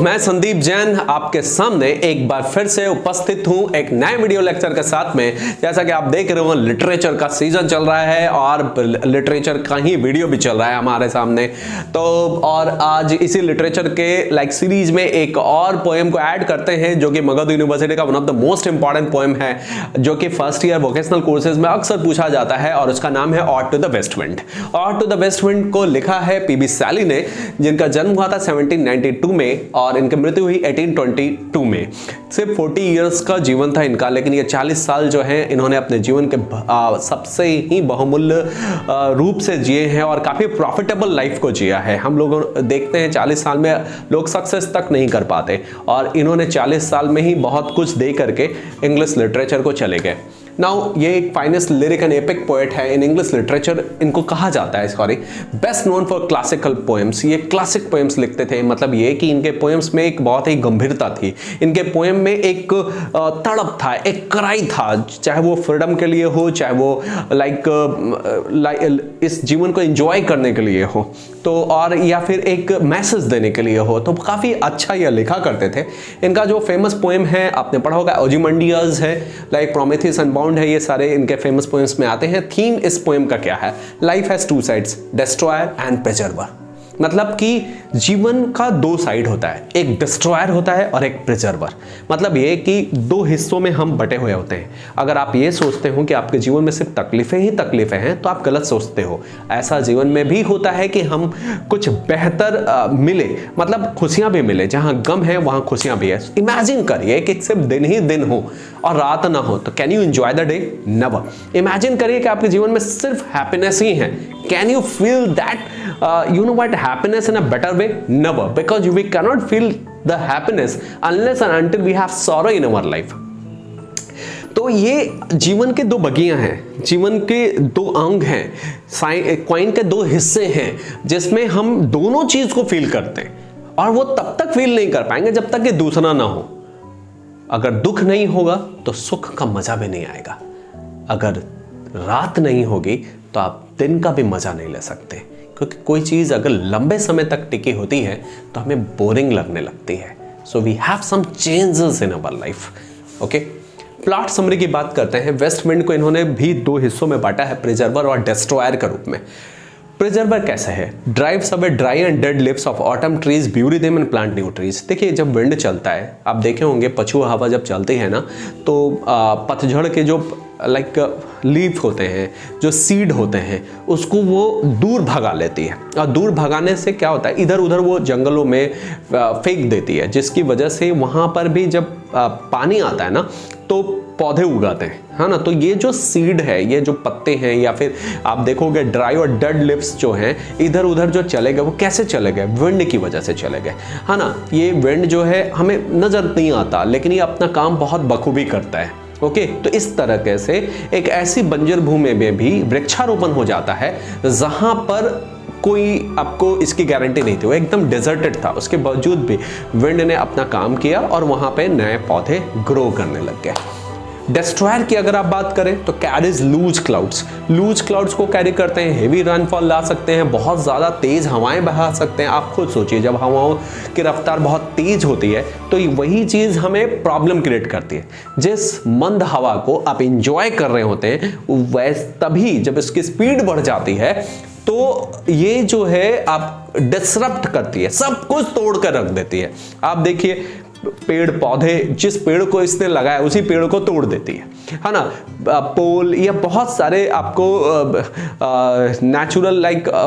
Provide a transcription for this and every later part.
मैं संदीप जैन आपके सामने एक बार फिर से उपस्थित हूं एक नए वीडियो लेक्चर के साथ में। जैसा कि आप देख रहे हो लिटरेचर का सीजन चल रहा है और लिटरेचर का ही वीडियो भी चल रहा है हमारे सामने। तो और आज इसी लिटरेचर के सीरीज में एक और पोएम को ऐड करते हैं जो कि मगध यूनिवर्सिटी का one of the most important poem है, जो कि फर्स्ट ईयर वोकेशनल कोर्सेज में अक्सर पूछा जाता है और उसका नाम है ode to the west wind. Ode to the west wind को लिखा है पीबी सैली ने, जिनका जन्म हुआ था 1792 में और इनकी मृत्यु हुई 1822 में। सिर्फ 40 इयर्स का जीवन था इनका, लेकिन ये 40 साल जो है इन्होंने अपने जीवन के सबसे ही बहुमूल्य रूप से जिए हैं और काफी प्रॉफिटेबल लाइफ को जिया है। हम लोग देखते हैं 40 साल में लोग सक्सेस तक नहीं कर पाते और इन्होंने 40 साल में ही बहुत कुछ दे करके इंग्लिश लिटरेचर को चले गए। नाउ ये एक finest lyric and epic poet है इन इंग्लिश लिटरेचर, इनको कहा जाता है, sorry, best known for classical poems. ये क्लासिक पोएम्स लिखते थे, मतलब ये कि इनके पोएम्स में एक बहुत ही गंभीरता थी, इनके पोएम में एक तड़प था, एक क्राई था, चाहे वो फ्रीडम के लिए हो, चाहे वो इस जीवन को एंजॉय करने के लिए हो, तो और या फिर एक मैसेज देने के लिए हो, तो काफ़ी अच्छा ये लिखा करते थे। इनका जो फेमस पोएम है आपने पढ़ा होगा, ओजिमंडियाज है, लाइक प्रोमेथियस एंड बाउंड है, ये सारे इनके फेमस पोएम्स में आते हैं। थीम इस पोएम का क्या है? Life has two sides, destroyer and preserver. मतलब कि जीवन का दो साइड होता है, एक डिस्ट्रॉयर होता है और एक प्रिजर्वर। मतलब ये कि दो हिस्सों में हम बटे हुए होते हैं। अगर आप ये सोचते हो कि आपके जीवन में सिर्फ तकलीफें ही तकलीफें हैं तो आप गलत सोचते हो। ऐसा जीवन में भी होता है कि हम कुछ बेहतर मिले, मतलब खुशियां भी मिले, जहां गम है वहां खुशियां भी है। इमेजिन करिए कि सिर्फ दिन ही दिन हो और रात ना हो, तो can you enjoy the day? Never. Imagine करिए कि आपके जीवन में सिर्फ हैप्पीनेस ही है, can you feel that you know what happiness in a better way? Never, because we cannot feel the happiness unless and until we have sorrow in our life. तो ये जीवन के दो बगियां हैं, जीवन के दो अंग हैं, कॉइन के दो हिस्से हैं जिसमें हम दोनों चीज को फील करते हैं और वो तब तक फील नहीं कर पाएंगे जब तक कि दूसरा ना हो। अगर दुख नहीं होगा तो सुख का मजा भी नहीं आएगा, अगर रात नहीं होगी तो आप दिन का भी मजा नहीं ले सकते, क्योंकि कोई चीज़ अगर लंबे समय तक टिकी होती है तो हमें बोरिंग लगने लगती है। So we have some changes in our life. Okay, plot summary की बात करते हैं। वेस्ट विंड को इन्होंने भी दो हिस्सों में बांटा है, प्रिजर्वर और डिस्ट्रॉयर के रूप में। प्रिजर्वर कैसे है? Drives away dry and dead leaves of autumn trees, bury them and plant new trees. देखिए, जब विंड चलता है, आप देखे होंगे पछुआ हवा जब चलती है ना, तो पतझड़ के जो लीफ होते हैं, जो सीड होते हैं, उसको वो दूर भगा लेती है और दूर भगाने से क्या होता है, इधर उधर वो जंगलों में फेंक देती है, जिसकी वजह से वहाँ पर भी जब पानी आता है ना तो पौधे उगाते हैं, है ना। तो ये जो सीड है, ये जो पत्ते हैं, या फिर आप देखोगे ड्राई और डेड लिव्स जो हैं इधर उधर जो चले गए, वो कैसे चले गए? विंड की वजह से चले गए, है ना। ये विंड जो है हमें नजर नहीं आता, लेकिन ये अपना काम बहुत बखूबी करता है। ओके, तो इस तरह से एक ऐसी बंजर भूमि में भी वृक्षारोपण हो जाता है जहां पर कोई आपको इसकी गारंटी नहीं थी, वो एकदम डेजर्टेड था, उसके बावजूद भी विंड ने अपना काम किया और वहां पे नए पौधे ग्रो करने लग गए। डिस्ट्रॉयर की अगर आप बात करें तो carries loose clouds, loose clouds को कैरी करते हैं, हेवी रेनफॉल ला सकते हैं, बहुत ज़्यादा तेज़ हवाएं बहा सकते हैं। आप खुद सोचिए, जब हवाओं की रफ्तार बहुत तेज़ होती है तो वही चीज़ हमें प्रॉब्लम क्रिएट करती है। जिस मंद हवा को आप इंजॉय कर रहे होते हैं, वैसे तभी जब इसकी स्पीड बढ़ जाती है तो ये जो है आप डिसरप्ट करती है, सब कुछ तोड़ कर रख देती है। आप देखिए, पेड़ पौधे, जिस पेड़ को इसने लगाया उसी पेड़ को तोड़ देती है ना। पोल या बहुत सारे आपको नेचुरल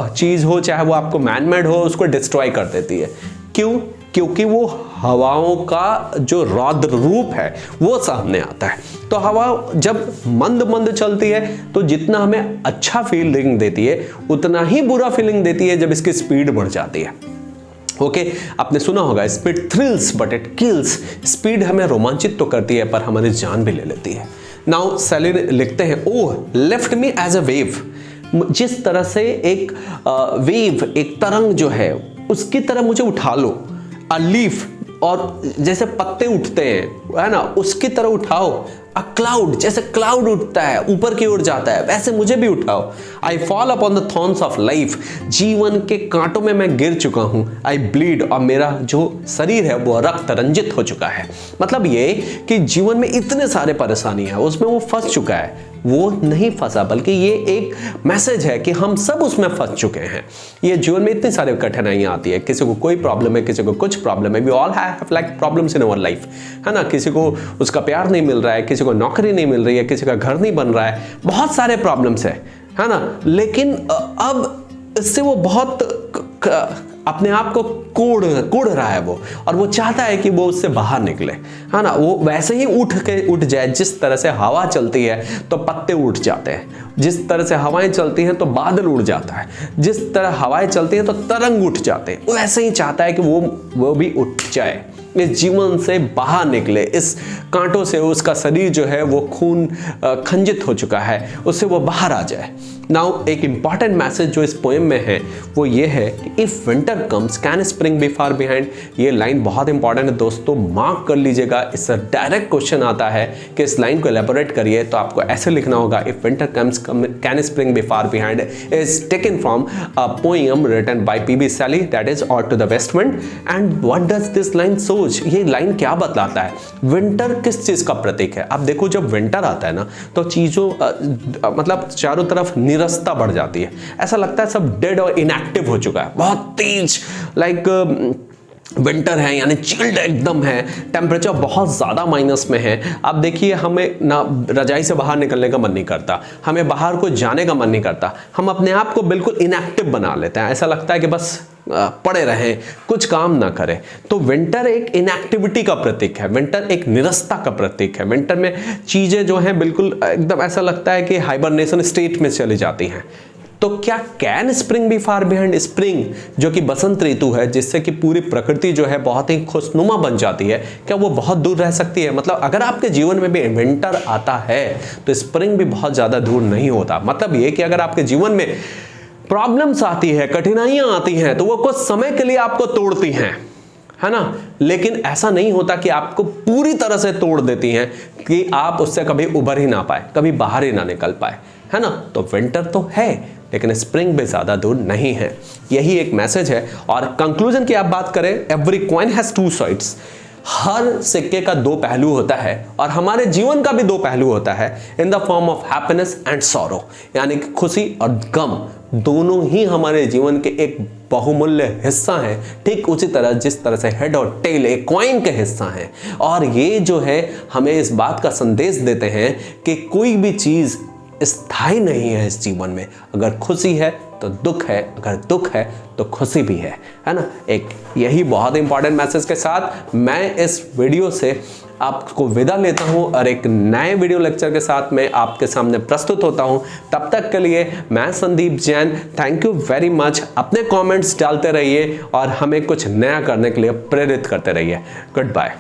चीज हो, चाहे वो आपको मैन मेड हो, उसको डिस्ट्रॉय कर देती है। क्यों? क्योंकि वो हवाओं का जो रौद्र रूप है वो सामने आता है। तो हवा जब मंद मंद चलती है तो जितना हमें अच्छा फीलिंग देती है उतना ही बुरा फीलिंग देती है जब इसकी स्पीड बढ़ जाती है। ओके, आपने सुना होगा, speed thrills but it kills. Speed हमें रोमांचित तो करती है पर हमारी जान भी ले लेती है। नाउ सैली लिखते हैं, oh left me as a wave. जिस तरह से एक वेव, एक तरंग जो है, उसकी तरह मुझे उठा लो। अ लीफ और जैसे पत्ते उठते हैं, है ना, उसकी तरह उठाओ। अ क्लाउड, जैसे क्लाउड उठता है ऊपर की ओर जाता है, वैसे मुझे भी उठाओ। I fall upon the thorns of life, जीवन के कांटों में मैं गिर चुका हूं। आई ब्लीड, और मेरा जो शरीर है वो रक्त रंजित हो चुका है। मतलब ये कि जीवन में इतने सारे परेशानी है, उसमें वो फंस चुका है। वो नहीं फंसा, बल्कि ये एक मैसेज है कि हम सब उसमें फंस चुके हैं। ये जीवन में इतनी सारी कठिनाइयां आती है, किसी को कोई प्रॉब्लम है, किसी को कुछ प्रॉब्लम है। We all have like problems in our life, है ना। किसी को उसका प्यार नहीं मिल रहा है, किसी को नौकरी नहीं मिल रही है, किसी का घर नहीं बन रहा है, बहुत सारे प्रॉब्लम्स है ना। लेकिन अब इससे वो बहुत अपने आप को कोड़ रहा है वो, और वो चाहता है कि वो उससे बाहर निकले, है ना। वो वैसे ही उठ जाए, जिस तरह से हवा चलती है तो पत्ते उठ जाते हैं, जिस तरह से हवाएं चलती हैं तो बादल उड़ जाता है, जिस तरह हवाएं चलती हैं तो तरंग उठ जाते हैं। वैसे ही चाहता है कि वो भी उठ जाए, इस जीवन से बाहर निकले, इस कांटों से उसका शरीर जो है वो खून खंजित हो चुका है, उससे वो बाहर आ जाए। नाउ एक इंपॉर्टेंट मैसेज जो इस पोएम में है वो ये है कि if winter comes can spring be far behind. ये लाइन बहुत इंपॉर्टेंट है दोस्तों, मार्क कर लीजिएगा। इससे डायरेक्ट क्वेश्चन आता है कि इस लाइन को एलेबोरेट करिए, तो आपको ऐसे लिखना होगा, if winter comes can spring be far behind is taken from a poem written by PB Shelley, that is ode to the west wind. And what does this line सोच, ये line क्या बतलाता है? विंटर किस चीज का प्रतीक है? आप देखो, जब विंटर आता है ना तो चीजों मतलब चारों तरफ निरस्ता बढ़ जाती है, ऐसा लगता है सब डेड और इनएक्टिव हो चुका है, बहुत तेज लाइक विंटर है, यानी चिल्ड एकदम है, टेम्परेचर बहुत ज़्यादा माइनस में है। अब देखिए, हमें ना रजाई से बाहर निकलने का मन नहीं करता, हमें बाहर को जाने का मन नहीं करता, हम अपने आप को बिल्कुल इनएक्टिव बना लेते हैं, ऐसा लगता है कि बस पड़े रहें, कुछ काम ना करें। तो विंटर एक इनएक्टिविटी का प्रतीक है, विंटर एक निरस्ता का प्रतीक है। विंटर में चीज़ें जो हैं बिल्कुल एकदम ऐसा लगता है कि हाइबरनेशन स्टेट में चली जाती हैं। तो क्या can spring be far behind? Spring जो कि बसंत ऋतु है, जिससे कि पूरी प्रकृति जो है बहुत ही खुशनुमा बन जाती है, क्या वो बहुत दूर रह सकती है? मतलब अगर आपके जीवन में भी विंटर आता है तो स्प्रिंग भी बहुत ज़्यादा दूर नहीं होता। मतलब ये कि अगर आपके जीवन में प्रॉब्लम्स आती है, कठिनाइयाँ आती हैं, तो वो कुछ समय के लिए आपको तोड़ती हैं, है ना, लेकिन ऐसा नहीं होता कि आपको पूरी तरह से तोड़ देती हैं कि आप उससे कभी उभर ही ना पाए, कभी बाहर ही ना निकल पाए, है ना। तो विंटर तो है, लेकिन स्प्रिंग भी ज्यादा दूर नहीं है। यही एक मैसेज है। और कंक्लूजन की आप बात करें, every coin has two sides, हर सिक्के का दो पहलू होता है, और हमारे जीवन का भी दो पहलू होता है, in the form of happiness and sorrow, यानी कि खुशी और गम दोनों ही हमारे जीवन के एक बहुमूल्य हिस्सा है, ठीक उसी तरह जिस तरह से हेड और टेल एक कॉइन के हिस्सा है। और ये जो है हमें इस बात का संदेश देते हैं कि कोई भी चीज स्थायी नहीं है इस जीवन में। अगर खुशी है तो दुख है, अगर दुख है तो खुशी भी है ना। एक यही बहुत इंपॉर्टेंट मैसेज के साथ मैं इस वीडियो से आपको विदा लेता हूं, और एक नए वीडियो लेक्चर के साथ मैं आपके सामने प्रस्तुत होता हूं। तब तक के लिए मैं Sandeep Jain, thank you very much. अपने कमेंट्स डालते रहिए और हमें कुछ नया करने के लिए प्रेरित करते रहिए। Good bye.